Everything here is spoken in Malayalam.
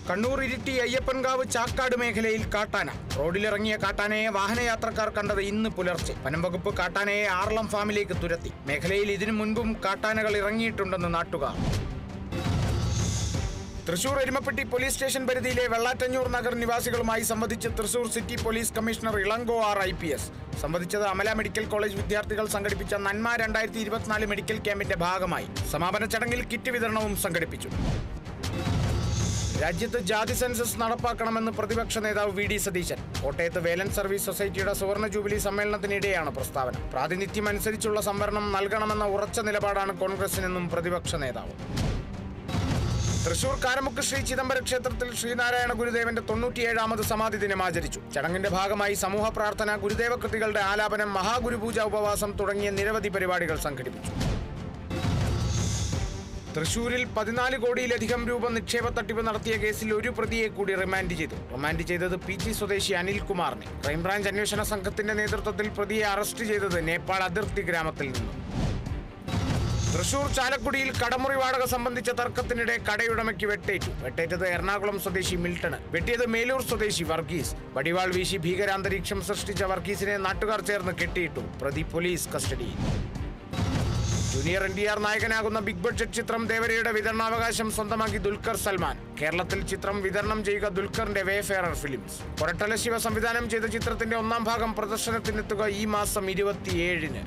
കണ്ണൂർ ഇരിട്ടി അയ്യപ്പൻകാവ് ചാക്കാട് മേഖലയിൽ കാട്ടാന. റോഡിലിറങ്ങിയ കാട്ടാനയെ വാഹനയാത്രക്കാർ കണ്ടത് ഇന്ന് പുലർച്ചെ. വനംവകുപ്പ് കാട്ടാനയെ ആറളം ഫാമിലേക്ക് തുരത്തി. മേഖലയിൽ ഇതിനു മുൻപും കാട്ടാനകൾ ഇറങ്ങിയിട്ടുണ്ടെന്ന് നാട്ടുകാർ. തൃശൂർ എരുമപ്പെട്ടി പോലീസ് സ്റ്റേഷൻ പരിധിയിലെ വെള്ളാറ്റഞ്ഞൂർ നഗർ നിവാസികളുമായി സംവദിച്ച് Thrissur city police commissioner Elango R IPS. സംവദിച്ചത് അമല മെഡിക്കൽ കോളേജ് വിദ്യാർത്ഥികൾ സംഘടിപ്പിച്ച നന്മ 2024 മെഡിക്കൽ ക്യാമ്പിന്റെ ഭാഗമായി. സമാപന ചടങ്ങിൽ കിറ്റ് വിതരണവും സംഘടിപ്പിച്ചു. രാജ്യത്ത് ജാതി സെൻസസ് നടപ്പാക്കണമെന്ന് പ്രതിപക്ഷ നേതാവ് VD സതീശൻ. കോട്ടയത്ത് വേലൻ സർവീസ് സൊസൈറ്റിയുടെ സുവർണ ജൂബിലി സമ്മേളനത്തിനിടെയാണ് പ്രസ്താവന. പ്രാതിനിധ്യം അനുസരിച്ചുള്ള സംവരണം നൽകണമെന്ന ഉറച്ച നിലപാടാണ് കോൺഗ്രസിനെന്നും പ്രതിപക്ഷ നേതാവ്. തൃശൂർ കാരമുക്ക് ശ്രീ ചിദംബര ക്ഷേത്രത്തിൽ ശ്രീനാരായണ ഗുരുദേവന്റെ 97ാമത് സമാധി ദിനം ആചരിച്ചു. ചടങ്ങിന്റെ ഭാഗമായി സമൂഹ പ്രാർത്ഥന, ഗുരുദേവ കൃതികളുടെ ആലാപനം, മഹാഗുരുപൂജ, ഉപവാസം തുടങ്ങിയ നിരവധി പരിപാടികൾ സംഘടിപ്പിച്ചു. തൃശൂരിൽ 14 കോടിയിലധികം രൂപ നിക്ഷേപ തട്ടിപ്പ് നടത്തിയ കേസിൽ ഒരു പ്രതിയെ കൂടി റിമാൻഡ് ചെയ്തു. റിമാൻഡ് ചെയ്തത് PG സ്വദേശി അനിൽകുമാറിനെ. ക്രൈംബ്രാഞ്ച് അന്വേഷണ സംഘത്തിന്റെ നേതൃത്വത്തിൽ പ്രതിയെ അറസ്റ്റ് ചെയ്തത് നേപ്പാൾ അതിർത്തി ഗ്രാമത്തിൽ നിന്നും. തൃശൂർ ചാലക്കുടിയിൽ കടമുറി വാടക സംബന്ധിച്ച തർക്കത്തിനിടെ കടയുടമയ്ക്ക് വെട്ടേറ്റത് എറണാകുളം സ്വദേശി മിൽട്ടണ്. വെട്ടിയത് മേലൂർ സ്വദേശി വർഗീസ്. വടിവാൾ വീശി ഭീകരാന്തരീക്ഷം സൃഷ്ടിച്ച വർഗീസിനെ നാട്ടുകാർ ചേർന്ന് കെട്ടിയിട്ടു. പ്രതി പോലീസ് കസ്റ്റഡിയിൽ. ജൂനിയർ NTR നായകനാകുന്ന ബിഗ് ബഡ്ജറ്റ് ചിത്രം ദേവരയുടെ വിതരണാവകാശം സ്വന്തമാക്കി ദുൽഖർ സൽമാൻ. കേരളത്തിൽ ചിത്രം വിതരണം ചെയ്യുക ദുൽഖറിന്റെ വേഫെയറർ ഫിലിംസ്. കൊരട്ടല ശിവ സംവിധാനം ചെയ്ത ചിത്രത്തിന്റെ 1ാം ഭാഗം പ്രദർശനത്തിനെത്തുക ഈ മാസം 27-ന്.